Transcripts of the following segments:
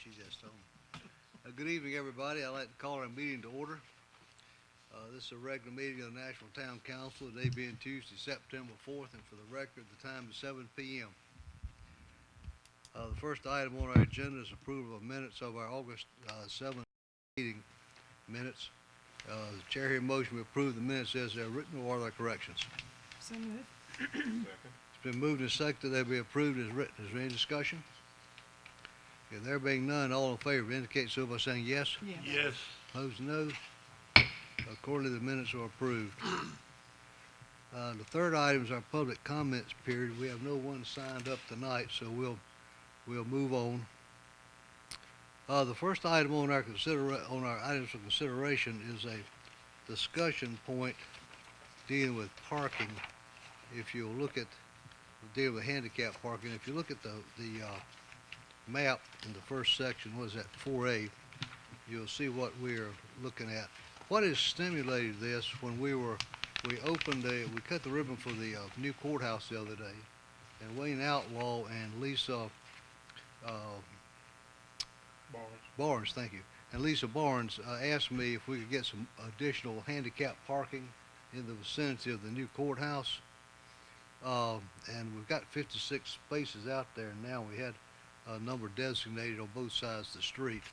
She's just home. Good evening, everybody. I'd like to call our meeting to order. This is a regular meeting of the Nashville Town Council, the day being Tuesday, September 4th, and for the record, the time is 7 p.m. The first item on our agenda is approval of minutes of our August 7th meeting minutes. The chair here motion to approve the minutes as they're written, or are there corrections? So moved. Second. It's been moved and seconded they be approved as written. Is there any discussion? Okay, there being none, all in favor indicate so by saying yes. Yeah. Yes. Opposed, no. Accordingly, the minutes are approved. The third item is our public comments period. We have no one signed up tonight, so we'll move on. The first item on our items for consideration is a discussion point dealing with parking. If you look at deal with handicap parking, if you look at the map in the first section, what is that, 4A, you'll see what we're looking at. What has stimulated this when we cut the ribbon for the new courthouse the other day, and Wayne Outlaw and Lisa Barnes, thank you, and Lisa Barnes asked me if we could get some additional handicap parking in the vicinity of the new courthouse. And we've got 56 spaces out there now. We had a number designated on both sides of the street.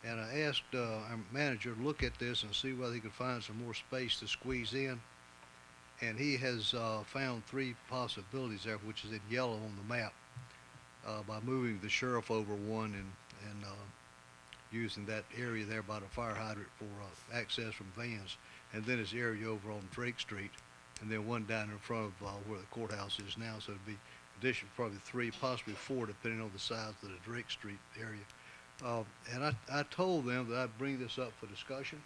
And I asked our manager to look at this and see whether he could find some more space to squeeze in. And he has found three possibilities there, which is in yellow on the map, by moving the sheriff over one and using that area there by the fire hydrant for access from vans. And then his area over on Drake Street, and then one down in front of where the courthouse is now. So it'd be addition probably three, possibly four, depending on the size of the Drake Street area. And I told them that I'd bring this up for discussion,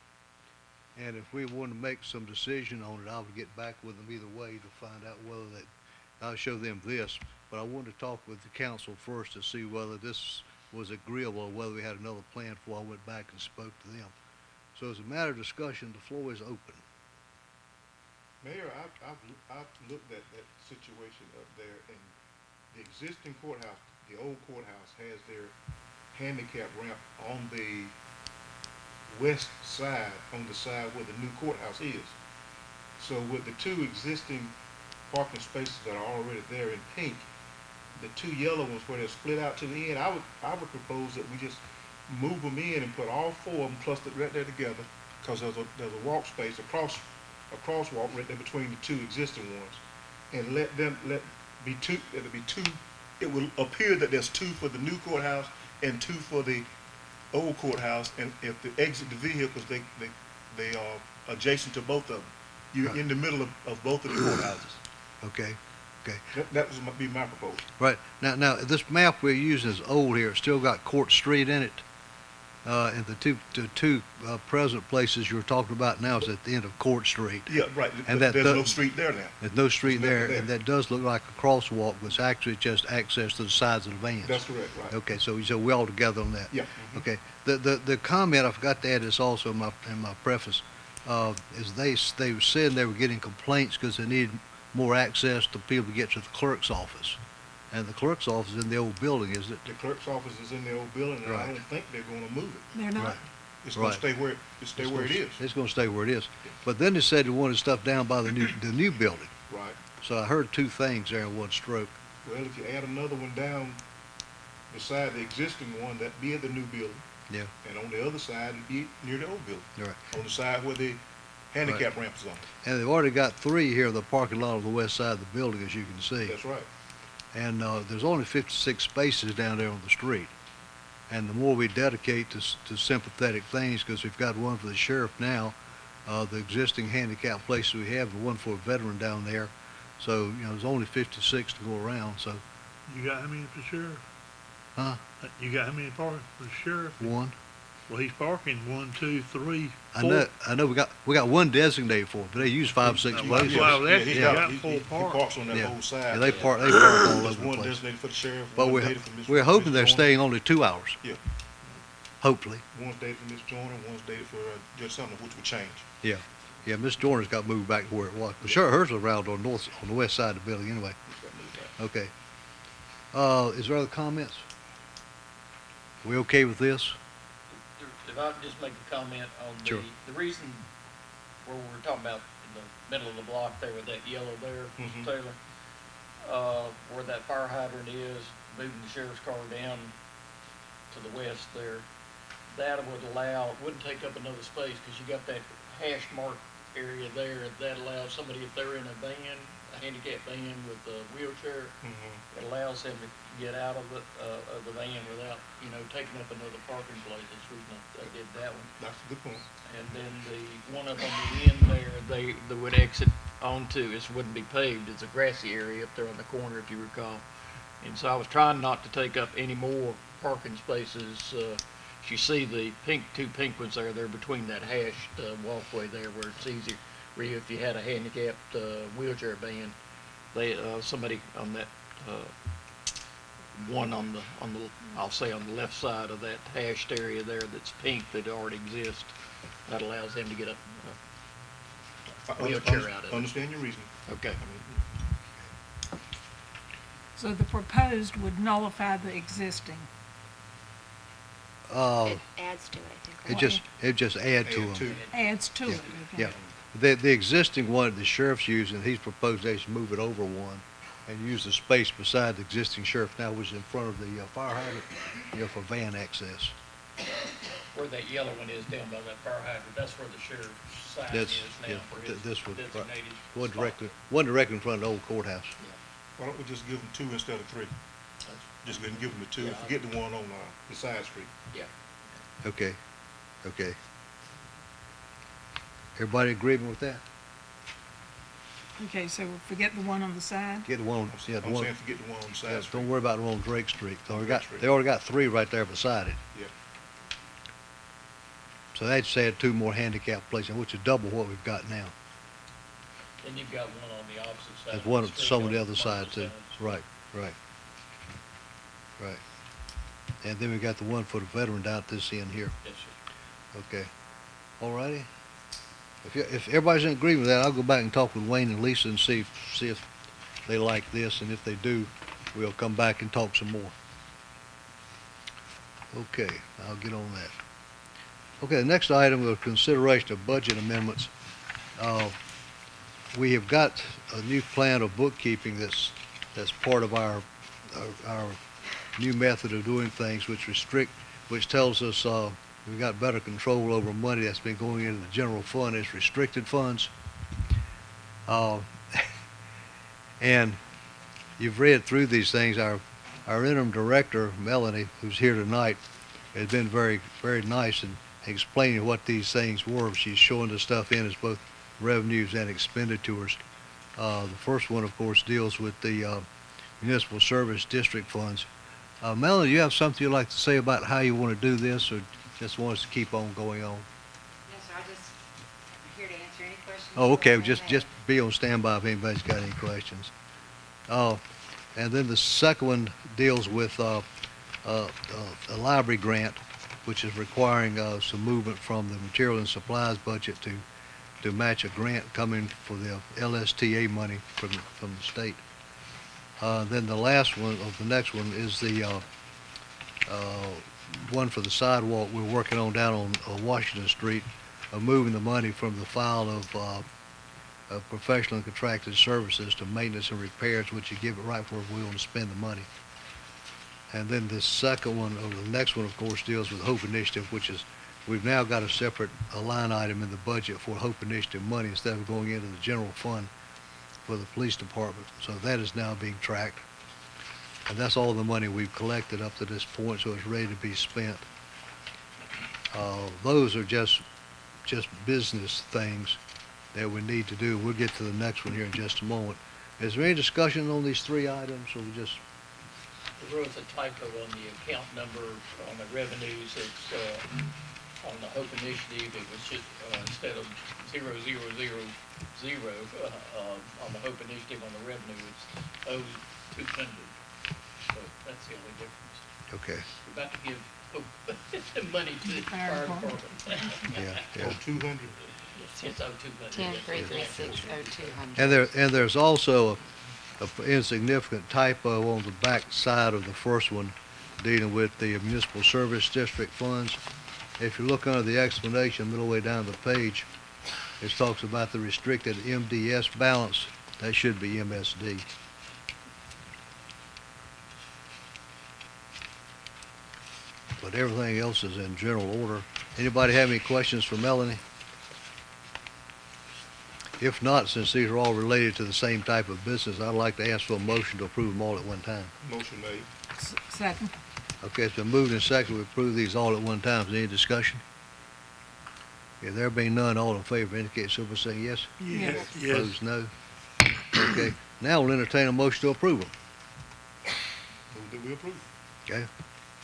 and if we wanted to make some decision on it, I would get back with them either way to find out whether that, I'll show them this, but I wanted to talk with the council first to see whether this was agreeable or whether we had another plan before I went back and spoke to them. So as a matter of discussion, the floor is open. Mayor, I've looked at that situation up there, and the existing courthouse, the old courthouse, has their handicap ramp on the west side, on the side where the new courthouse is. So with the two existing parking spaces that are already there in pink, the two yellow ones where they're split out to the end, I would propose that we just move them in and put all four of them clustered right there together, because there's a walk space, a crosswalk right there between the two existing ones, and let be two. It'll be two. It will appear that there's two for the new courthouse and two for the old courthouse. And if they exit the vehicles, they are adjacent to both of them. You're Right. in the middle of both of the courthouses. Okay. That was be my proposal. Right. Now this map we're using is old here. It's still got Court Street in it. And the two present places you're talking about now is at the end of Court Street. Yeah, right. And There's no street there now. There's no street There's there, nothing there. and that does look like a crosswalk, but it's actually just access to the sides of the vans. That's correct, right. Okay, so we're all together on that. Yeah. Okay. The comment, I forgot to add this also in my preface, is they were saying they were getting complaints because they needed more access to people to get to the clerk's office. And the clerk's office is in the old building, isn't it? The clerk's office is in the old building, and I Right. don't think they're going to move it. They're not. Right. It's going Right. to stay where it is. It's going to stay where it is. But then they said they wanted stuff down by the new building. Right. So I heard two things there in one stroke. Well, if you add another one down beside the existing one, that'd be at the new building. Yeah. And on the other side, it'd be near the old building. All right. On the side where the handicap ramp is on. And they've already got three here in the parking lot of the west side of the building, as you can see. That's right. And there's only 56 spaces down there on the street. And the more we dedicate to sympathetic things, because we've got one for the sheriff now, the existing handicap places we have, and one for a veteran down there. So, there's only 56 to go around, so, You got how many for the sheriff? huh? You got how many parking for the sheriff? One. Well, he's parking 1, 2, 3, I 4. know we got one designated for it, but they use 5, 6 Well, places. well, that's- he's yeah. got- He full he park. parks on that Yeah. whole side. Yeah, they park all over There's the one place. designated for the sheriff, But one we're dated for Mr. we're hoping they're Joyner. staying only 2 hours. Yeah. Hopefully. One's dated for Mr. Joyner, one's dated for Judge Sumner, which would change. Yeah. Yeah, Miss Joyner's got moved back to where it was. But sure, hers was around on the west side of the building anyway. It's got moved back. Okay. Is there other comments? We okay with this? If I could just make a comment on Sure. the reason where we're talking about in the middle of the block there with that yellow there, Mhm. Mr. Taylor, where that fire hydrant is, moving the sheriff's car down to the west there, that would allow, wouldn't take up another space, cause you got that hash mark area there, that allows somebody, if they're in a van, a handicapped van with a wheelchair, Mhm. it allows them to get out of the van without, taking up another parking place. That's the reason I did that one. That's a good point. And then the one up on the end there, they would exit onto, this wouldn't be paved, it's a grassy area up there on the corner, if you recall. And so I was trying not to take up any more parking spaces. You see the two pink ones there, they're between that hashed walkway there where it's easier, where if you had a handicapped wheelchair van, somebody on that, one on the, I'll say on the left side of that hashed area there that's pink that already exists, that allows them to get a wheelchair out of it. Understand your reason. Okay. So the proposed would nullify the existing. Uh, It adds to it, I think, it right? just add to Add them. to. Adds to Yeah, it, okay. Yeah. The existing one the sheriff's using, he's proposed they should move it over one and use the space beside the existing sheriff now, which is in front of the fire hydrant, for van access. Where that yellow one is down by that fire hydrant, that's where the sheriff's sign That's, is now yeah, for his this one, right. designated One spot. directly in front of the old courthouse. Yeah, Why don't we just give them two instead of three? that's- Just go ahead and give them the two, Yeah. forget the one on, the side street. yeah. Okay, okay. Everybody agreement with that? Okay, so forget the one on the side? Get the one, yeah, the I'm one, saying forget the one on the yeah, side street. don't worry about the one on Drake Street. Drake Street. They already got three right there beside it. Yeah. So they'd say add two more handicap places, which is double what we've got now. And you've got one on the opposite side. There's of one the on street some of the on other one side of too. the sides. Right. And then we got the one for the veteran down at this end here. Yes, sir. Okay. All righty. If everybody's in agreement with that, I'll go back and talk with Wayne and Lisa and see if they like this, and if they do, we'll come back and talk some more. Okay, I'll get on that. Okay, the next item was consideration of budget amendments. We have got a new plan of bookkeeping that's part of our new method of doing things, which tells us we've got better control over money that's been going into the general fund as restricted funds. And you've read through these things. Our interim director, Melanie, who's here tonight, has been very, very nice in explaining what these things were. She's showing the stuff in as both revenues and expenditures. The first one, of course, deals with the municipal service district funds. Melanie, you have something you'd like to say about how you want to do this, or just want us to keep on going on? No, sir, I'm here to answer any questions. Oh, okay, you just may have. be on standby if anybody's got any questions. And then the second one deals with a library grant, which is requiring some movement from the material and supplies budget to match a grant coming for the LSTA money from the state. Then the last one, or the next one, is the one for the sidewalk we're working on down on Washington Street, moving the money from the file of professional and contracted services to maintenance and repairs, which you give it right where we want to spend the money. And then the second one, or the next one, of course, deals with Hope Initiative, which is, we've now got a separate line item in the budget for Hope Initiative money instead of going into the general fund for the police department. So that is now being tracked. And that's all the money we've collected up to this point, so it's ready to be spent. Those are just business things that we need to do. We'll get to the next one here in just a moment. Is there any discussion on these three items, or we just, There was a typo on the account number on the revenues. It's, on the Hope Initiative, it was just, instead of 0000, on the Hope Initiative on the revenue, it's 0200. So that's the only difference. okay, We're about to give Hope money to the Fire fire department. department. yeah. Oh, 200? It's 0200. 10-336-0200. And there's also a insignificant typo on the back side of the first one. dealing with the municipal service district funds. If you look under the explanation, middle way down the page, it talks about the restricted MDS balance. That should be MSD. But everything else is in general order. Anybody have any questions for Melanie? If not, since these are all related to the same type of business, I'd like to ask for a motion to approve them all at one time. Motion made. Second. Okay, it's been moved and seconded. We approve these all at one time. Is there any discussion? If there being none, all in favor indicate so by saying yes. Yes. Yes. Opposed, no. Okay, now we'll entertain a motion to approve them. Move that we approve. Okay,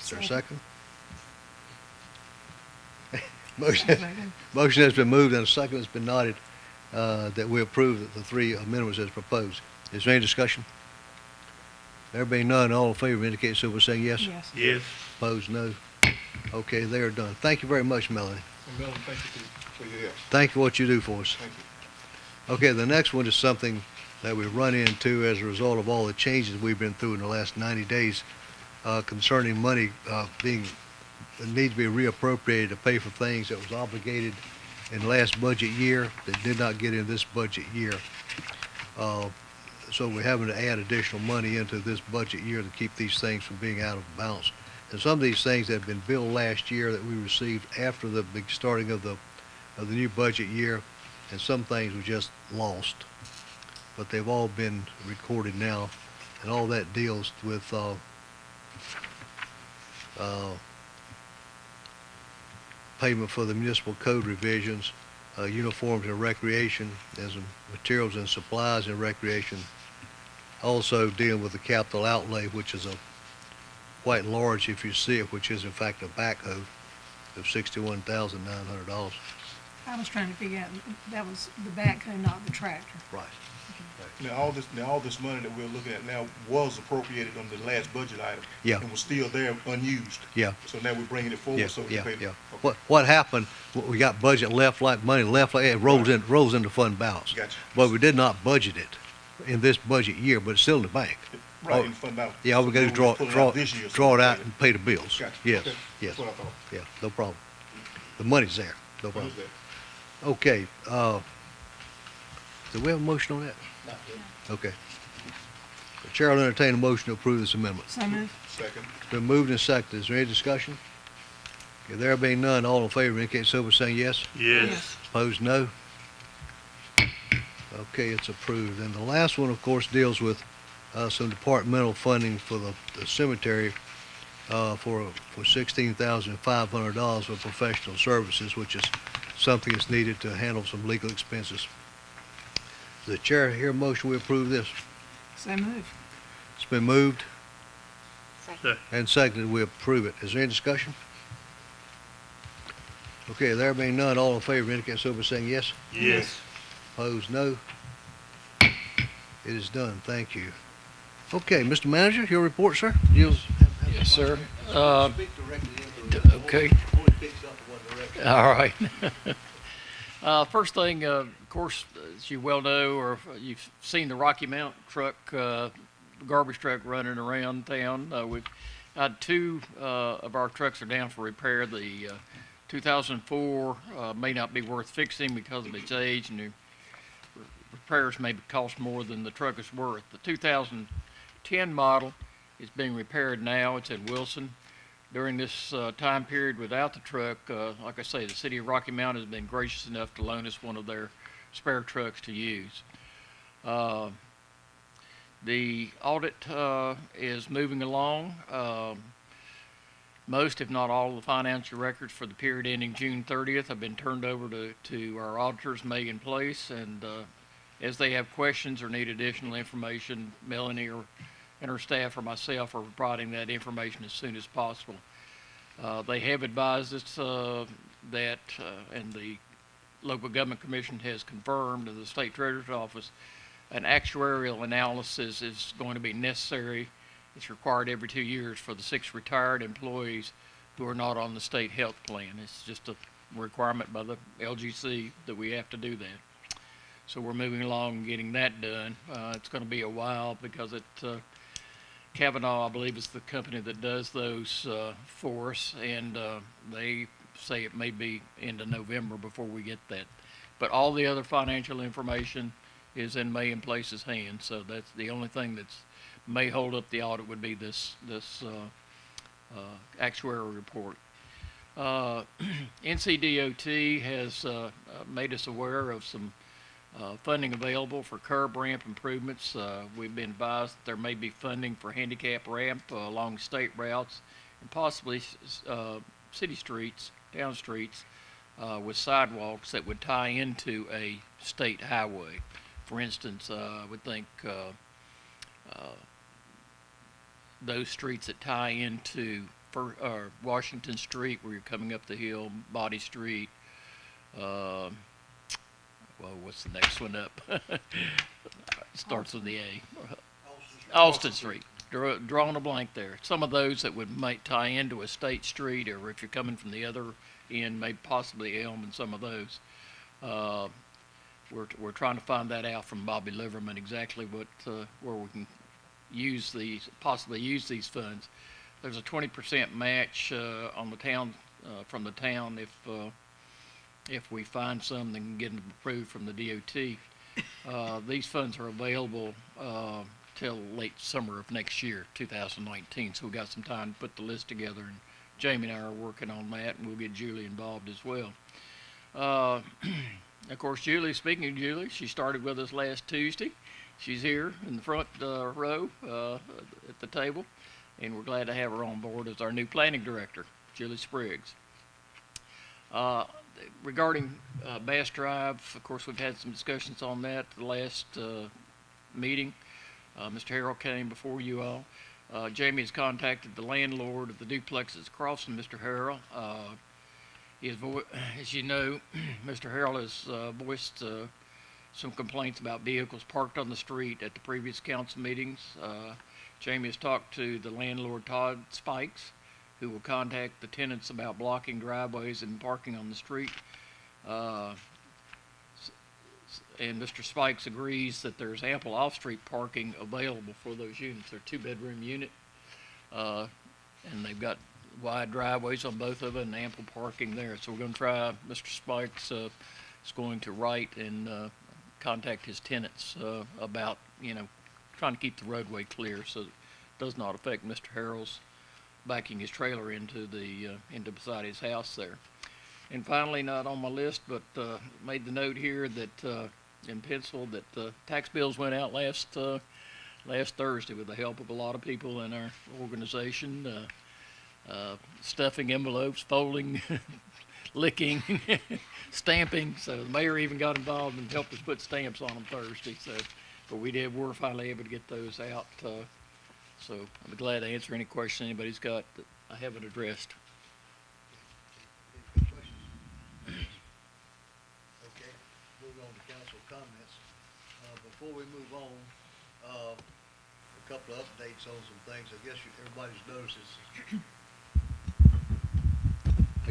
is there a Second. second? Motion, Second. motion has been moved and a second has been nodded that we approve the three amendments as proposed. Is there any discussion? There being none, all in favor indicate so by saying yes. Yes. Yes. Opposed, no. Okay, they are done. Thank you very much, Melanie. And Melvin, thank you for your help. Thank you for what you do for us. Thank you. Okay, the next one is something that we run into as a result of all the changes we've been through in the last 90 days concerning money being need to be reappropriated to pay for things that was obligated in last budget year that did not get in this budget year. So we're having to add additional money into this budget year to keep these things from being out of balance. And some of these things that have been billed last year that we received after the big starting of the new budget year, and some things were just lost. But they've all been recorded now, and all that deals with payment for the municipal code revisions, uniforms and recreation, as in materials and supplies and recreation. Also dealing with the capital outlay, which is quite large if you see it, which is in fact a backhoe of $61,900. I was trying to figure out, that was the backhoe, not the tractor. Right. Now, all this money that we're looking at now was appropriated on the last budget item. Yeah. And was still there unused. Yeah. So now we're bringing it forward Yeah, so we can yeah, pay the. yeah. Okay. What happened, we got budget left, like money left, like it rolls into fund balance. Gotcha. But we did not budget it in this budget year, but it's still in the bank. Right, in fund balance. Yeah, all we So gotta do is now we're pulling out this year, so draw we it can out pay and pay the bills. Gotcha. Yes, Okay. yes, That's what I thought. yeah, no problem. The money's there, no problem. Who's that? Okay, do we have a motion on that? Okay. The chair will entertain a motion to approve this amendment. So moved. Second. It's been moved and seconded. Is there any discussion? If there being none, all in favor indicate so by saying yes. Yes. Opposed, no. Okay, it's approved. And the last one, of course, deals with some departmental funding for the cemetery for $16,500 for professional services, which is something that's needed to handle some legal expenses. The chair hear a motion we approve this. So moved. It's been moved Second. and seconded. We approve it. Is there any discussion? Okay, there being none, all in favor indicate so by saying yes. Yes. Opposed, no. It is done. Thank you. Okay, Mr. Manager, your report, sir? Yes, sir. Speak directly into the okay. only picks up in one direction. All right. First thing, of course, as you well know, or you've seen the Rocky Mount truck, garbage truck running around town. We've had two of our trucks are down for repair. The 2004 may not be worth fixing because of its age, and the repairs may cost more than the truck is worth. The 2010 model is being repaired now. It's in Wilson. During this time period without the truck, like I say, the city of Rocky Mount has been gracious enough to loan us one of their spare trucks to use. The audit is moving along. Most, if not all, of the financial records for the period ending June 30th have been turned over to our auditors, Megan Place, and as they have questions or need additional information, Melanie and her staff or myself are providing that information as soon as possible. They have advised us that, and the local government commission has confirmed to the state treasurer's office, an actuarial analysis is going to be necessary. It's required every 2 years for the 6 retired employees who are not on the state health plan. It's just a requirement by the LGC that we have to do that. So we're moving along and getting that done. It's going to be a while because it Kavanaugh, I believe, is the company that does those for us, and they say it may be into November before we get that. But all the other financial information is in May and Place's hands, so that's the only thing that's may hold up the audit would be this actuarial report. NCDOT has made us aware of some funding available for curb ramp improvements. We've been advised that there may be funding for handicap ramp along state routes and possibly city streets, town streets, with sidewalks that would tie into a state highway. For instance, I would think those streets that tie into Washington Street, where you're coming up the hill, Body Street, well, what's the next one up? Starts with the A. Austin Street. Drawing a blank there. Some of those that might tie into a state street, or if you're coming from the other end, maybe possibly Elm and some of those. We're trying to find that out from Bobby Liverman exactly what where we can possibly use these funds. There's a 20% match on the town from the town if we find some that can get them approved from the DOT. These funds are available till late summer of next year, 2019. So we got some time to put the list together, and Jamie and I are working on that, and we'll get Julie involved as well. Of course, Julie, speaking of Julie, she started with us last Tuesday. She's here in the front row at the table, and we're glad to have her on board as our new planning director, Julie Spriggs. Regarding Bass Drive, of course, we've had some discussions on that the last meeting. Mr. Harrell came before you all. Jamie has contacted the landlord of the duplexes across from Mr. Harrell. As you know, Mr. Harrell has voiced some complaints about vehicles parked on the street at the previous council meetings. Jamie has talked to the landlord, Todd Spikes, who will contact the tenants about blocking driveways and parking on the street. And Mr. Spikes agrees that there's ample off-street parking available for those units. They're two-bedroom unit, and they've got wide driveways on both of them and ample parking there. So we're going to try, Mr. Spikes is going to write and contact his tenants about, trying to keep the roadway clear so it does not affect Mr. Harrell's backing his trailer into beside his house there. And finally, not on my list, but made the note here that in pencil that tax bills went out last Thursday with the help of a lot of people in our organization, stuffing envelopes, folding, licking, stamping. So the mayor even got involved and helped us put stamps on them Thursday. So, but we're finally able to get those out. So I'll be glad to answer any question anybody's got that I haven't addressed. Any questions? Okay, moving on to council comments. Before we move on, a couple of updates on some things. I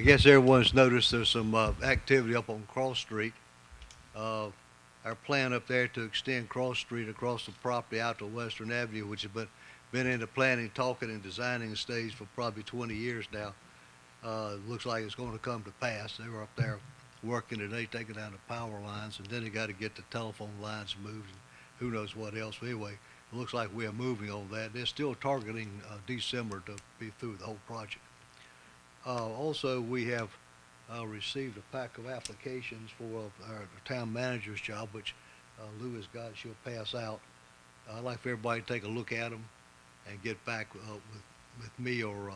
guess everyone's noticed there's some activity up on Cross Street. Our plan up there to extend Cross Street across the property out to Western Avenue, which has been into planning, talking, and designing stage for probably 20 years now. Looks like it's going to come to pass. They were up there working today, taking down the power lines, and then they got to get the telephone lines moved, and who knows what else. But anyway, it looks like we are moving on that. They're still targeting December to be through the whole project. Also, we have received a pack of applications for our town manager's job, which Lou has got. She'll pass out. I'd like for everybody to take a look at them and get back with me or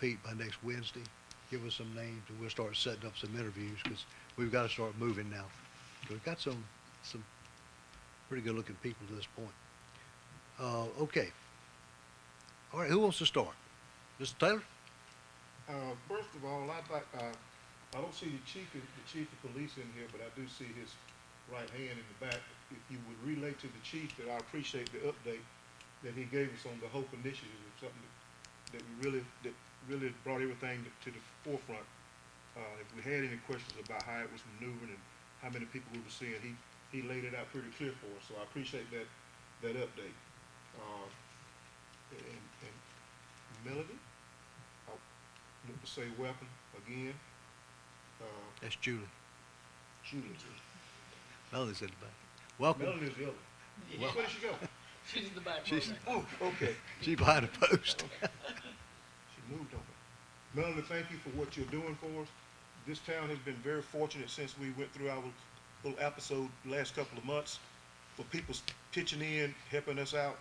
Pete by next Wednesday. Give us some names, and we'll start setting up some interviews because we've got to start moving now. We've got some pretty good-looking people to this point. Okay. All right. Who wants to start? Mr. Taylor? First of all, I'd like, I don't see the chief of police in here, but I do see his right hand in the back. If you would relay to the chief that I appreciate the update that he gave us on the HOPE initiative. It's something that really brought everything to the forefront. If we had any questions about how it was maneuvering and how many people we were seeing, he laid it out pretty clear for us. So I appreciate that update. and Melody, I want to say welcome again. That's Julie. Julie. Melody's in the back. Welcome. Melody is the other. Where did she go? She's in the back. She's, Oh, okay. she behind the post. She moved on me. Melanie, thank you for what you're doing for us. This town has been very fortunate since we went through our little episode the last couple of months for people pitching in, helping us out.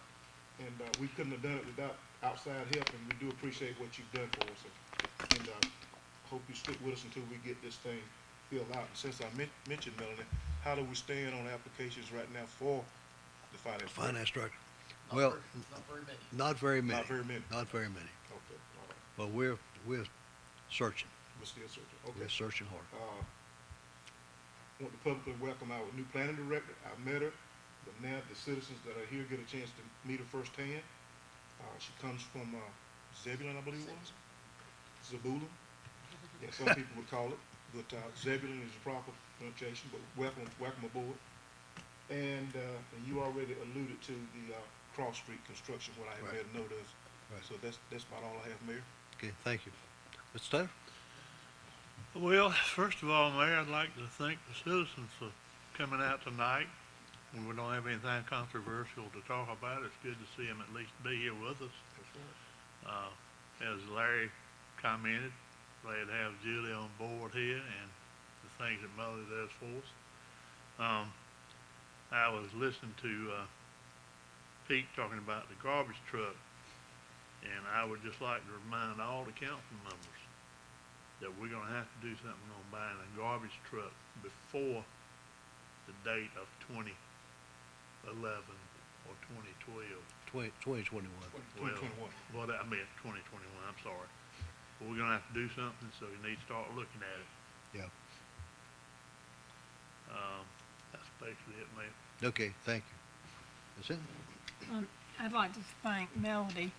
And we couldn't have done it without outside help, and we do appreciate what you've done for us. And hope you stick with us until we get this thing filled out. And since I mentioned Melanie, how do we stand on applications right now for the finance director? Finance director. Well, Not very many. not very many. Not very many. Not very many. Okay, all right. But we're searching. We're still searching. We're Okay. searching hard. Want to publicly welcome our new planning director. I met her, but now the citizens that are here get a chance to meet her firsthand. She comes from Zebulon, I believe it was. Zebulon. Yeah, some people would call it, but Zebulon is the proper pronunciation. But welcome aboard. And you already alluded to the Cross Street construction, what I have Right. made a note of. Right. So that's about all I have, Mayor. Okay, thank you. Mr. Taylor? Well, first of all, Mayor, I'd like to thank the citizens for coming out tonight. And we don't have anything controversial to talk about. It's good to see them at least be here with us. That's right. As Larry commented, glad to have Julie on board here and the things that Melody does for us. I was listening to Pete talking about the garbage truck, and I would just like to remind all the council members that we're gonna have to do something on buying a garbage truck before the date of 2011 or 2012. 2021. 2021. Well, I meant 2021, I'm sorry. But we're gonna have to do something, so we need to start looking at it. Yeah. That's basically it, Mayor. Okay, thank you. That's it? I'd like to thank Melanie,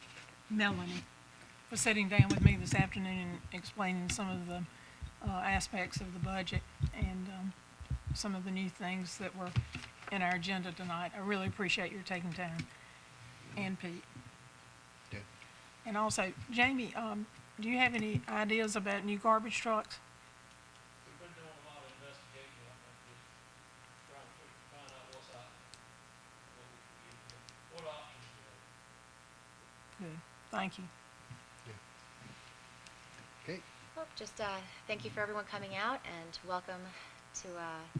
for sitting down with me this afternoon and explaining some of the aspects of the budget and some of the new things that were in our agenda tonight. I really appreciate your taking time, and Pete. Yeah. And also, Jamie, do you have any ideas about new garbage trucks? We've been doing a lot of investigating, I think, just trying to find out what's out there, what options we have. Good, thank you. Okay, Well, just thank you for everyone coming out, and welcome to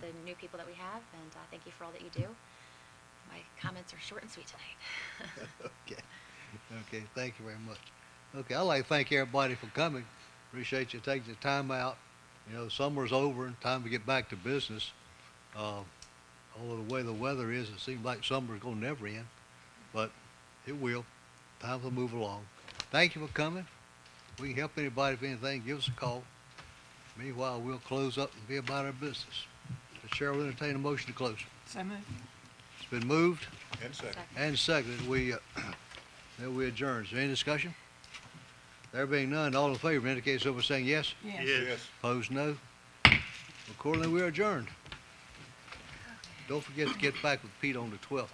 the new people that we have, and thank you for all that you do. My comments are short and sweet tonight. okay. Okay, thank you very much. Okay, I'd like to thank everybody for coming. Appreciate you taking the time out. You know, summer's over and time to get back to business. Although the way the weather is, it seems like summer's gonna never end, but it will. Time to move along. Thank you for coming. If we can help anybody with anything, give us a call. Meanwhile, we'll close up and be about our business. The chair will entertain a motion to close. So moved. It's been moved And second. and seconded. Then we adjourn. Is there any discussion? There being none, all in favor indicate so by saying yes. Yes. Yes. Opposed, no. Accordingly, we are adjourned. Don't forget to get back with Pete on the 12th.